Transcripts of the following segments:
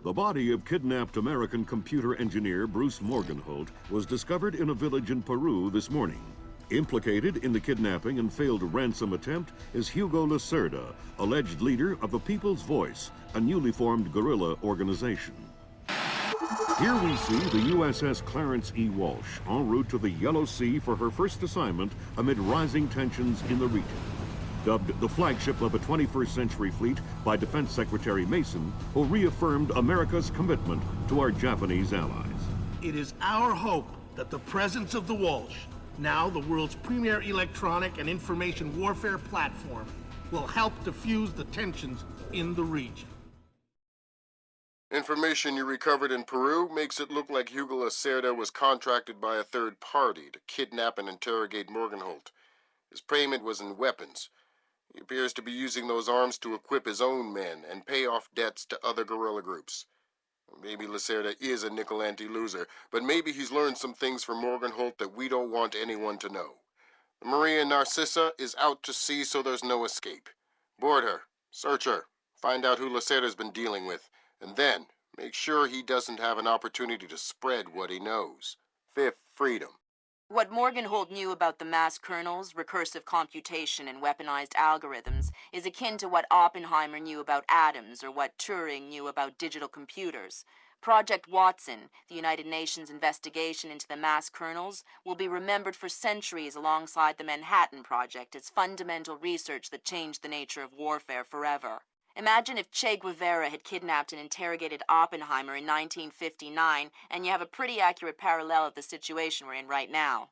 The body of kidnapped American computer engineer Bruce Morgenholt was discovered in a village in Peru this morning. Implicated in the kidnapping and failed ransom attempt is Hugo Lacerda, alleged leader of the People's Voice, a newly formed guerrilla organization. Here we see the USS Clarence E. Walsh en route to the Yellow Sea for her first assignment amid rising tensions in the region. Dubbed the flagship of a 21st century fleet by Defense Secretary Mason, who reaffirmed America's commitment to our Japanese allies. It is our hope that the presence of the Walsh, now the world's premier electronic and information warfare platform, will help diffuse the tensions in the region. Information you recovered in Peru makes it look like Hugo Lacerda was contracted by a third party to kidnap and interrogate Morgenholt. His payment was in weapons. He appears to be using those arms to equip his own men and pay off debts to other guerrilla groups. Maybe Lacerda is a nickel-ante loser, but maybe he's learned some things from Morgenholt that we don't want anyone to know. The Maria Narcissa is out to sea, so there's no escape. Board her, search her, find out who Lacerda's been dealing with, and then make sure he doesn't have an opportunity to spread what he knows. Fifth freedom. What Morgenholt knew about the mass kernels, recursive computation, and weaponized algorithms is akin to what Oppenheimer knew about atoms or what Turing knew about digital computers. Project Watson, the United Nations investigation into the mass kernels, will be remembered for centuries alongside the Manhattan Project as fundamental research that changed the nature of warfare forever. Imagine if Che Guevara had kidnapped and interrogated Oppenheimer in 1959, and you have a pretty accurate parallel of the situation we're in right now.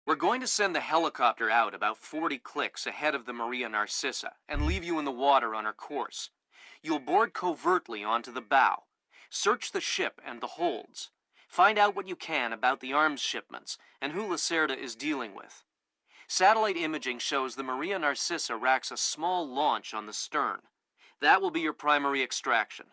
We're going to send the helicopter out about 40 clicks ahead of the Maria Narcissa and leave you in the water on her course. You'll board covertly onto the bow. Search the ship and the holds. Find out what you can about the arms shipments and who Lacerda is dealing with. Satellite imaging shows the Maria Narcissa racks a small launch on the stern. That will be your primary extraction.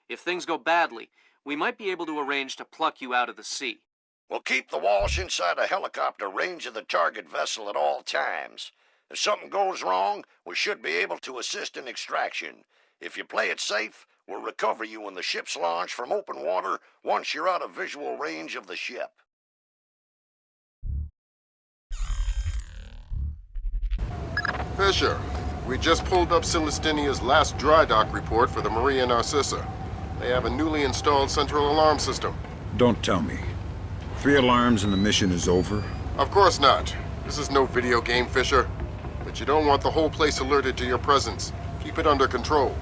If things go badly, we might be able to arrange to pluck you out of the sea. We'll keep the Walsh inside a helicopter range of the target vessel at all times. If something goes wrong, we should be able to assist in extraction. If you play it safe, we'll recover you when the ship's launched from open water once you're out of visual range of the ship. Fisher, we just pulled up Celestinia's last dry dock report for the Maria Narcissa. They have a newly installed central alarm system. Don't tell me. 3 alarms and the mission is over? Of course not. This is no video game, Fisher. But you don't want the whole place alerted to your presence. Keep it under control.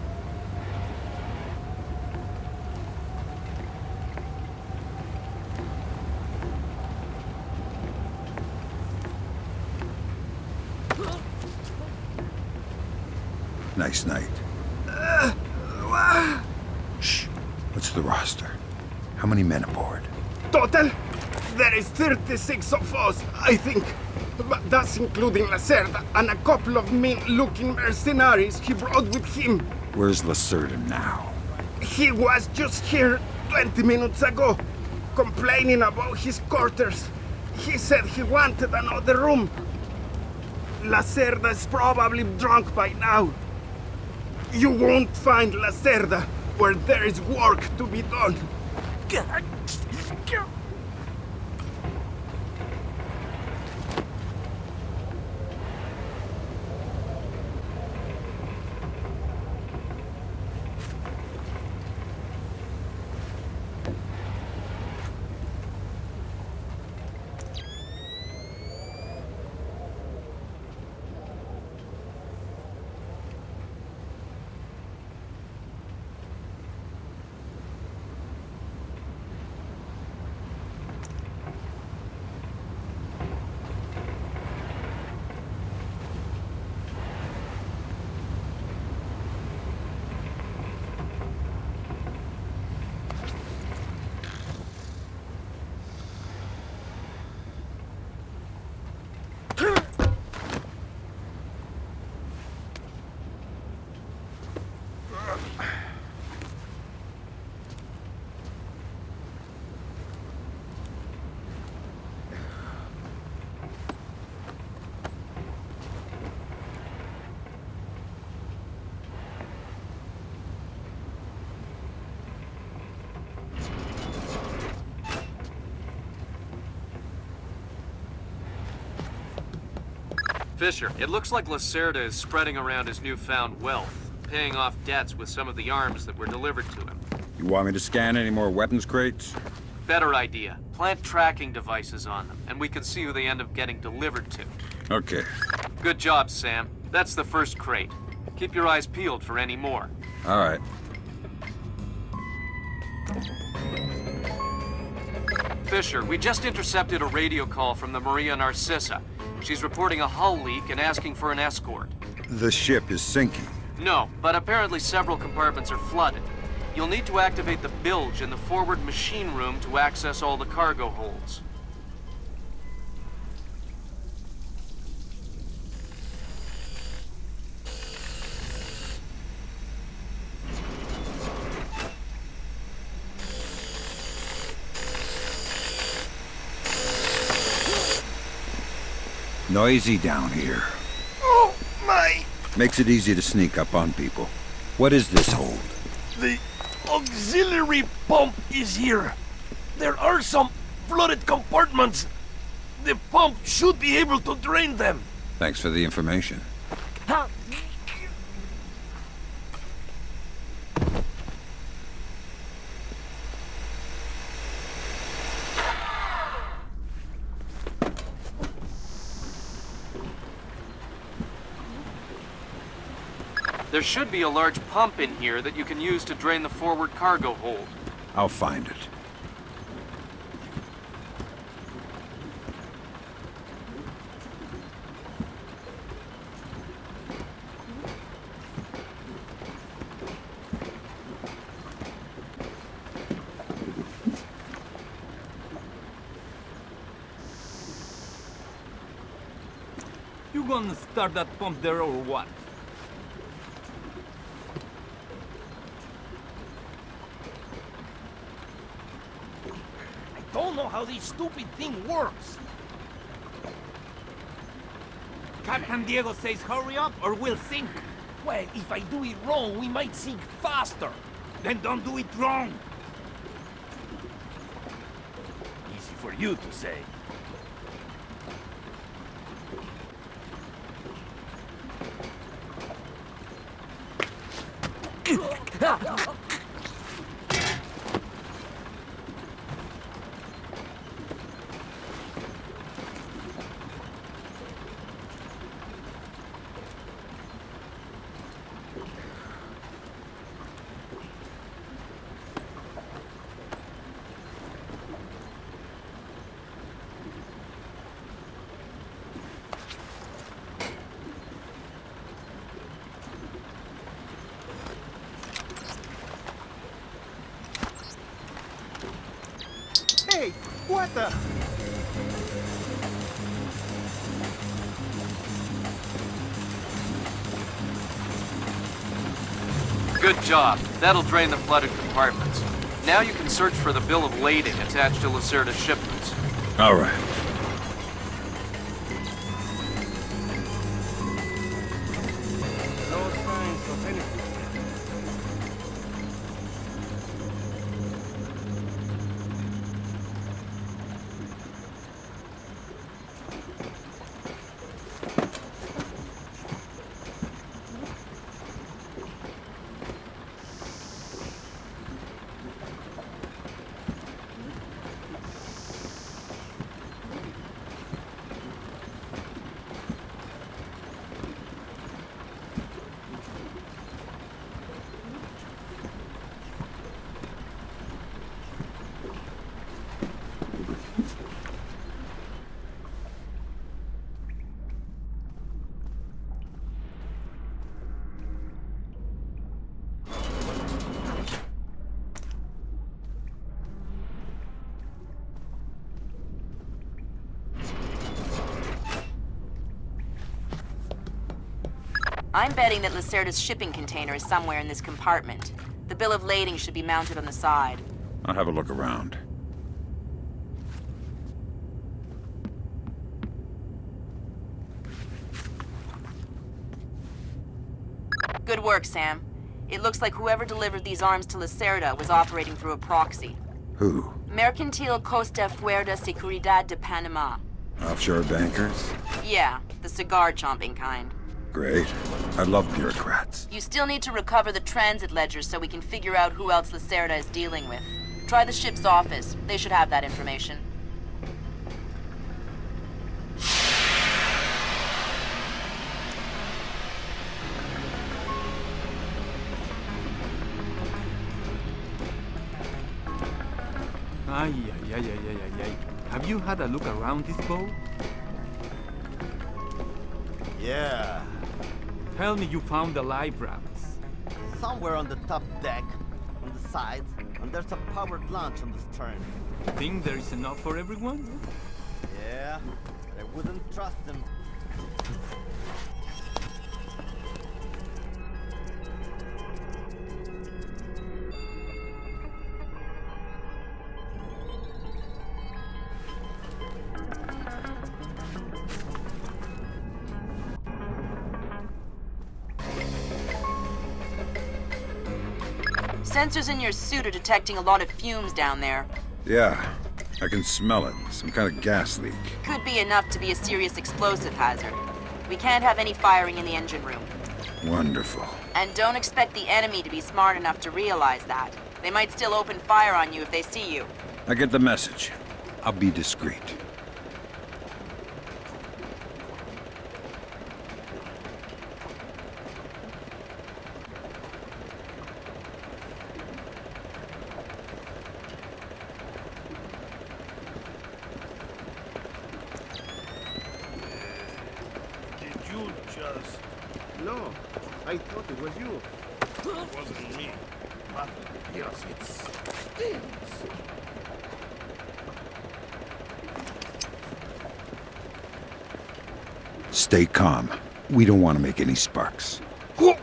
Nice night. Shh. What's the roster? How many men aboard? Total? There is 36 of us, I think. But that's including Lacerda and a couple of mean-looking mercenaries he brought with him. Where's Lacerda now? He was just here 20 minutes ago, complaining about his quarters. He said he wanted another room. Lacerda's probably drunk by now. You won't find Lacerda where there is work to be done. Fisher, it looks like Lacerda is spreading around his newfound wealth, paying off debts with some of the arms that were delivered to him. You want me to scan any more weapons crates? Better idea. Plant tracking devices on them, and we can see who they end up getting delivered to. Okay. Good job, Sam. That's the first crate. Keep your eyes peeled for any more. All right. Fisher, we just intercepted a radio call from the Maria Narcissa. She's reporting a hull leak and asking for an escort. The ship is sinking. No, but apparently several compartments are flooded. You'll need to activate the bilge in the forward machine room to access all the cargo holds. Noisy down here. Oh, my! Makes it easy to sneak up on people. What is this hold? The auxiliary pump is here. There are some flooded compartments. The pump should be able to drain them. Thanks for the information. There should be a large pump in here that you can use to drain the forward cargo hold. I'll find it. You gonna start that pump there or what? I don't know how this stupid thing works. Captain Diego says hurry up or we'll sink. Well, if I do it wrong, we might sink faster. Then don't do it wrong. Easy for you to say. Hey, what the? Good job. That'll drain the flooded compartments. Now you can search for the bill of lading attached to Lacerda's shipments. All right. No signs of anything. I'm betting that Lacerda's shipping container is somewhere in this compartment. The bill of lading should be mounted on the side. I'll have a look around. Good work, Sam. It looks like whoever delivered these arms to Lacerda was operating through a proxy. Who? Mercantil Costa Fuerza Seguridad de Panama. Offshore bankers? Yeah, the cigar-chomping kind. Great. I love bureaucrats. You still need to recover the transit ledgers so we can figure out who else Lacerda is dealing with. Try the ship's office. They should have that information. Ay. Have you had a look around this boat? Yeah, Tell me you found the live routes. somewhere on the top deck, on the side, and there's a powered launch on the stern. Think there is enough for everyone? Yeah, but I wouldn't trust them. Sensors in your suit are detecting a lot of fumes down there. Yeah, I can smell it. Some kind of gas leak. Could be enough to be a serious explosive hazard. We can't have any firing in the engine room. Wonderful. And don't expect the enemy to be smart enough to realize that. They might still open fire on you if they see you. I get the message. I'll be discreet. No, I thought it was you. It wasn't me. But yes, it stinks. Stay calm. We don't want to make any sparks. Who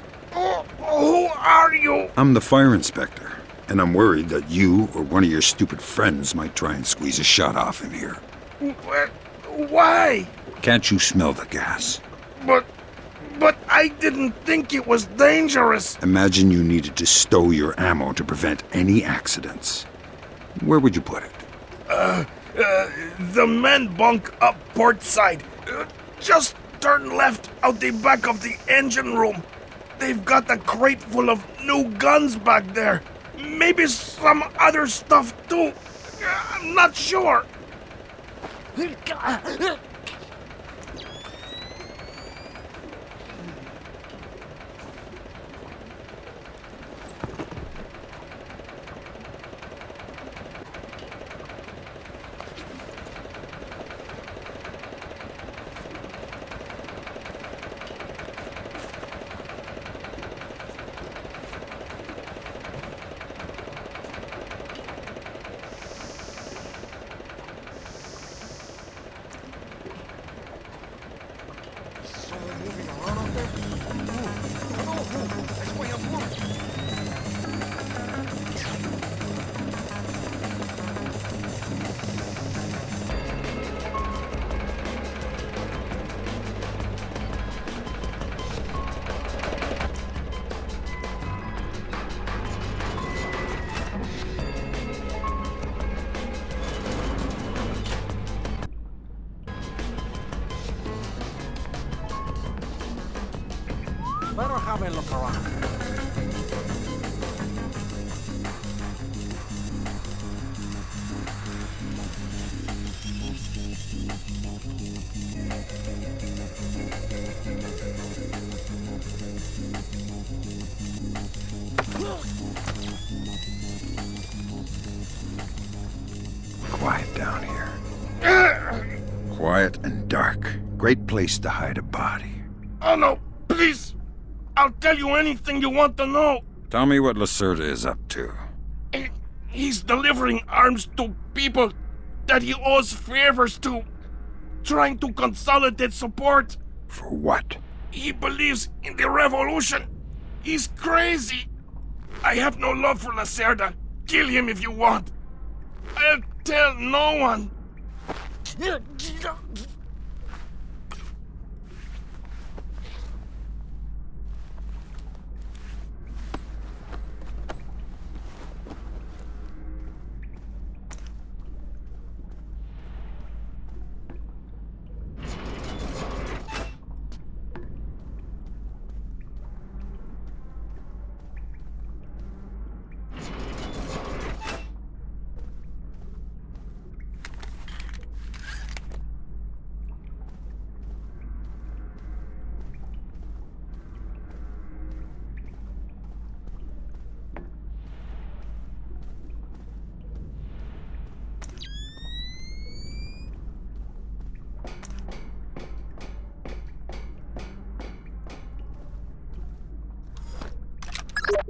are you? I'm the fire inspector, and I'm worried that you or one of your stupid friends might try and squeeze a shot off in here. Why? Can't you smell the gas? But I didn't think it was dangerous. Imagine you needed to stow your ammo to prevent any accidents. Where would you put it? The men bunk up port side. Just turn left out the back of the engine room. They've got a crate full of new guns back there. Maybe some other stuff too. I'm not sure. Better have a look around. Quiet down here. Quiet and dark. Great place to hide a body. Oh no, please. I'll tell you anything you want to know. Tell me what Lacerda is up to. He's delivering arms to people that he owes favors to. Trying to consolidate support. For what? He believes in the revolution. He's crazy. I have no love for Lacerda. Kill him if you want. I'll tell no one.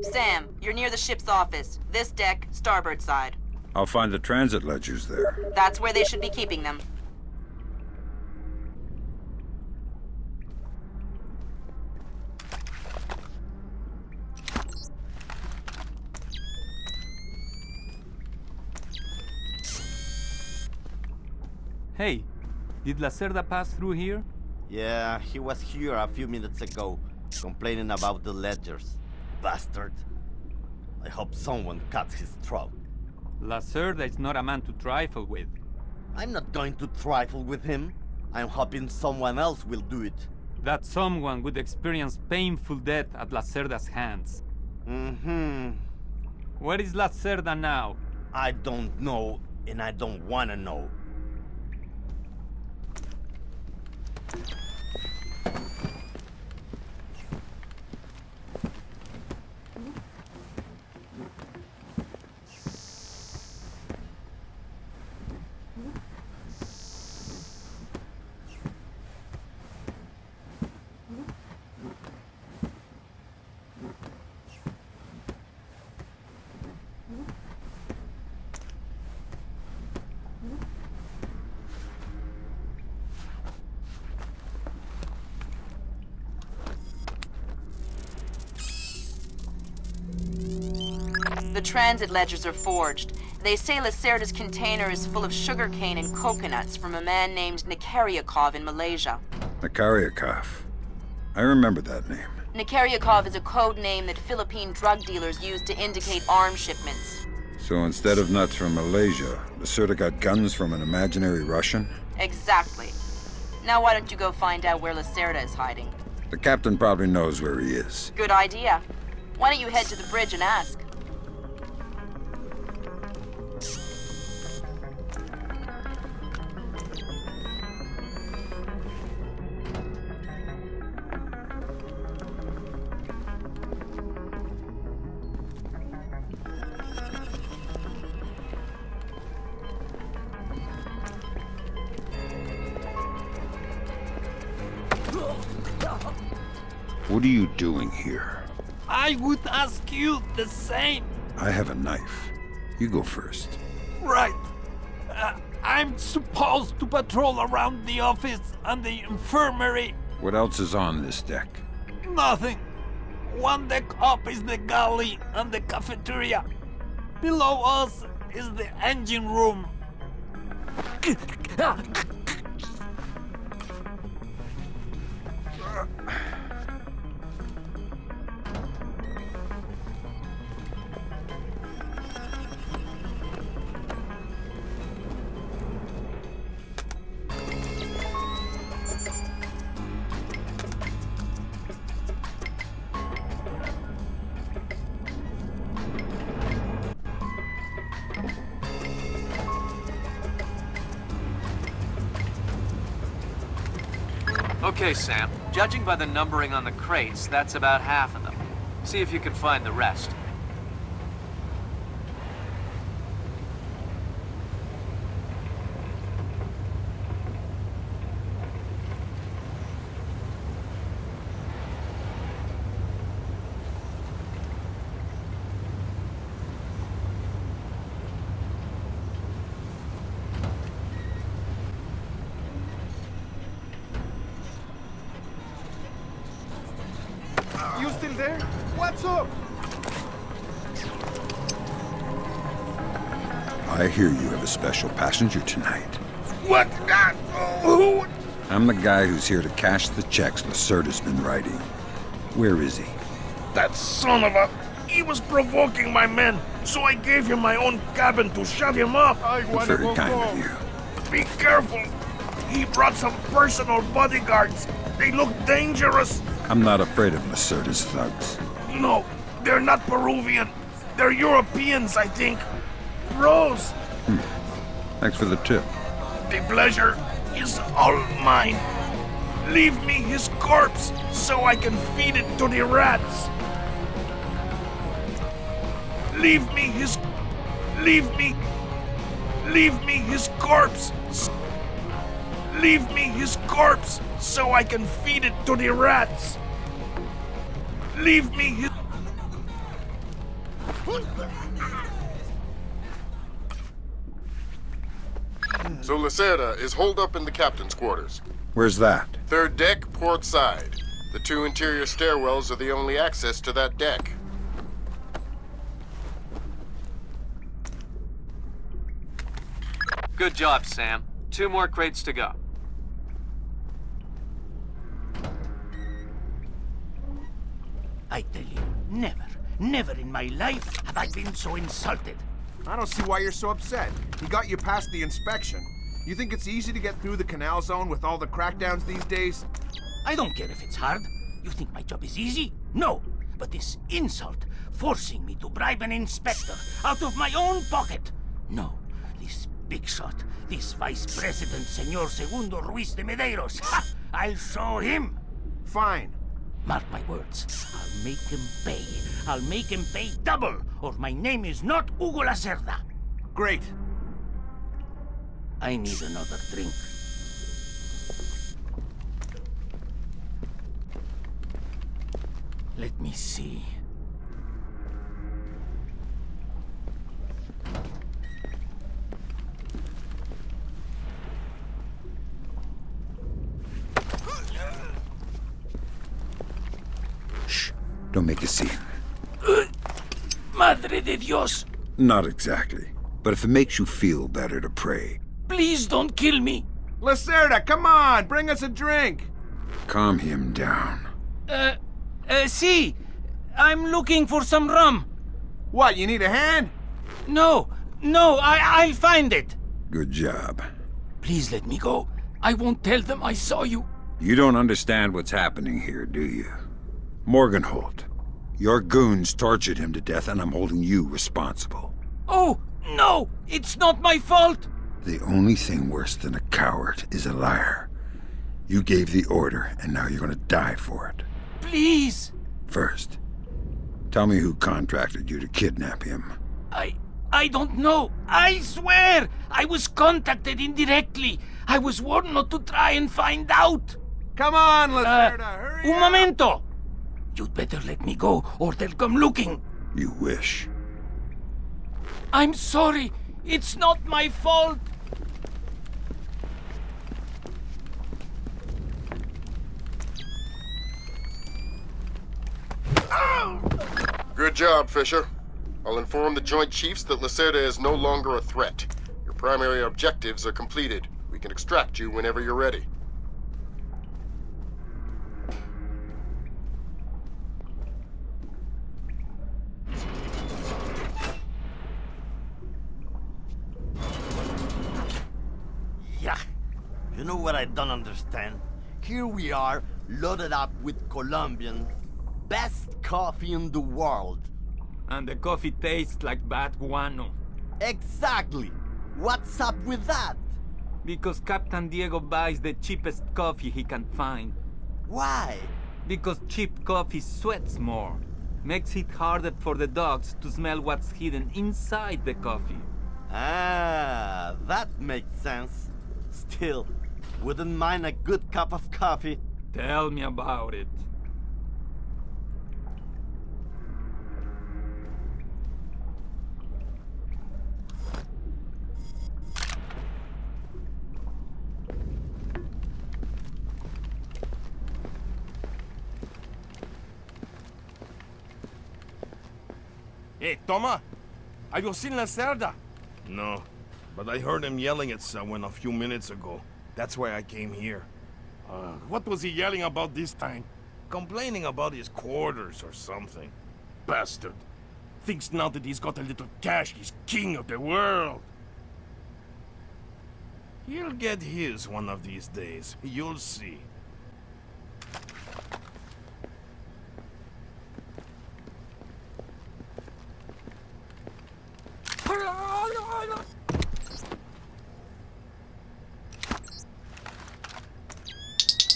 Sam, you're near the ship's office. This deck, starboard side. I'll find the transit ledgers there. That's where they should be keeping them. Hey, did Lacerda pass through here? Yeah, he was here a few minutes ago, complaining about the ledgers. Bastard. I hope someone cuts his throat. Lacerda is not a man to trifle with. I'm not going to trifle with him. I'm hoping someone else will do it. That someone would experience painful death at Lacerda's hands. Where is Lacerda now? I don't know, and I don't want to know. The transit ledgers are forged. They say Lacerda's container is full of sugarcane and coconuts from a man named Nikaryakov in Malaysia. Nikaryakov. I remember that name. Nikaryakov is a code name that Philippine drug dealers use to indicate arms shipments. So instead of nuts from Malaysia, Lacerda got guns from an imaginary Russian? Exactly. Now why don't you go find out where Lacerda is hiding? The captain probably knows where he is. Good idea. Why don't you head to the bridge and ask? What are you doing here? I would ask you the same. I have a knife. You go first. Right. I'm supposed to patrol around the office and the infirmary. What else is on this deck? Nothing. One deck up is the galley and the cafeteria. Below us is the engine room. Okay, Sam. Judging by the numbering on the crates, that's about half of them. See if you can find the rest. You still there? What's up? I hear you have a special passenger tonight. What? Who? I'm the guy who's here to cash the checks Lacerda's been writing. Where is he? That son of a... He was provoking my men, so I gave him my own cabin to shut him up. Very kind of you. Be careful. He brought some personal bodyguards. They look dangerous. I'm not afraid of Lacerda's thugs. No, they're not Peruvian. They're Europeans, I think. Bros. Thanks for the tip. The pleasure is all mine. Leave me his corpse so I can feed it to the rats. Leave me his corpse. Leave me his corpse so I can feed it to the rats. Leave me his... So Lacerda is holed up in the captain's quarters. Where's that? Third deck, port side. The 2 interior stairwells are the only access to that deck. Good job, Sam. 2 more crates to go. I tell you, never in my life have I been so insulted. I don't see why you're so upset. He got you past the inspection. You think it's easy to get through the Canal Zone with all the crackdowns these days? I don't care if it's hard. You think my job is easy? No. But this insult, forcing me to bribe an inspector out of my own pocket. No. This big shot, this Vice President, Senor Segundo Ruiz de Medeiros. Ha! I'll show him. Fine. Mark my words. I'll make him pay. I'll make him pay double, or my name is not Hugo Lacerda. Great. I need another drink. Let me see. Shh. Don't make a scene. Madre de Dios! Not exactly. But if it makes you feel better to pray. Please don't kill me! Lacerda, come on! Bring us a drink! Calm him down. See, I'm looking for some rum. What, you need a hand? No, I'll find it. Good job. Please let me go. I won't tell them I saw you. You don't understand what's happening here, do you? Morgenholt, your goons tortured him to death and I'm holding you responsible. Oh, no! It's not my fault! The only thing worse than a coward is a liar. You gave the order and now you're gonna die for it. Please! First, tell me who contracted you to kidnap him. I don't know. I swear! I was contacted indirectly. I was warned not to try and find out. Come on, Lacerda, hurry Un up. momento! You'd better let me go, or they'll come looking. You wish. I'm sorry. It's not my fault. Good job, Fisher. I'll inform the Joint Chiefs that Lacerda is no longer a threat. Your primary objectives are completed. We can extract you whenever you're ready. Yeah. You know what I don't understand? Here we are, loaded up with Colombian, best coffee in the world. And the coffee tastes like bad guano. Exactly. What's up with that? Because Captain Diego buys the cheapest coffee he can find. Why? Because cheap coffee sweats more. Makes it harder for the dogs to smell what's hidden inside the coffee. Ah, that makes sense. Still, wouldn't mind a good cup of coffee. Tell me about it. Hey, Toma! Have you seen Lacerda? No, but I heard him yelling at someone a few minutes ago. That's why I came here. What was he yelling about this time? Complaining about his quarters or something. Bastard. Thinks now that he's got a little cash, he's king of the world. He'll get his one of these days. You'll see.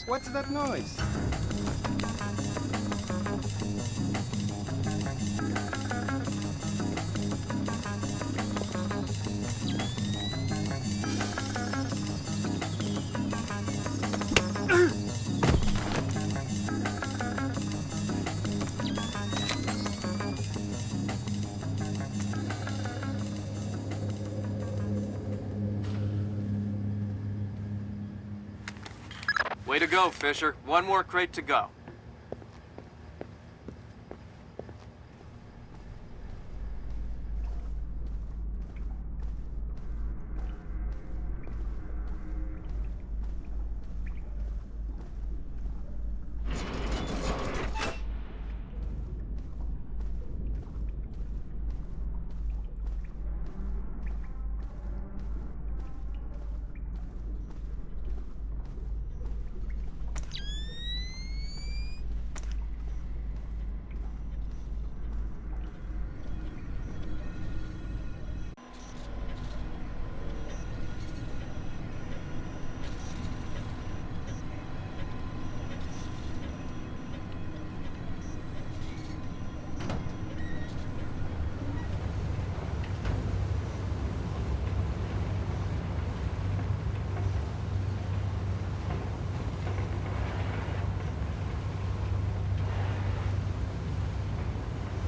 What's that noise? Way to go, Fisher. One more crate to go.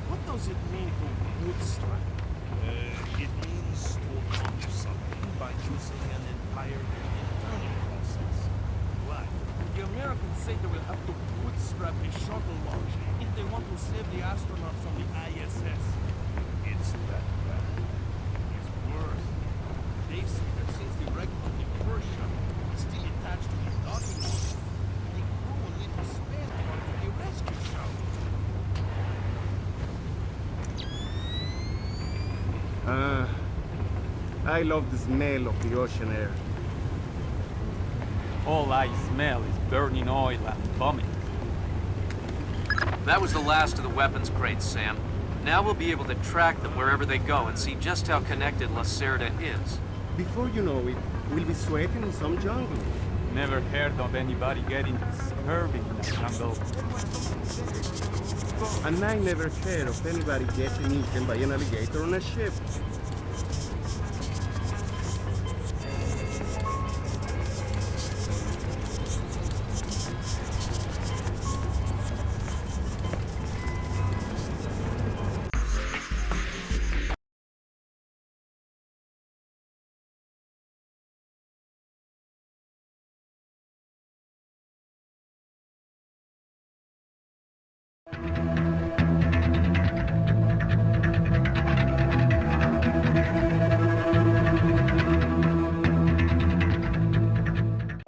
What does it mean to bootstrap? It means to accomplish something by using an entirely internal process. Why? The Americans say they will have to bootstrap a shuttle launch if they want to save the astronauts on the ISS. It's that bad. It's worse. They say that since the wreck of the first shuttle is still attached to the docking module, the crew will need to spare part for the rescue shuttle. I love the smell of the ocean air. All I smell is burning oil and vomit. That was the last of the weapons crates, Sam. Now we'll be able to track them wherever they go and see just how connected Lacerda is. Before you know it, we'll be sweating in some jungle. Never heard of anybody getting scurvy in a jungle. And I never heard of anybody getting eaten by an alligator on a ship.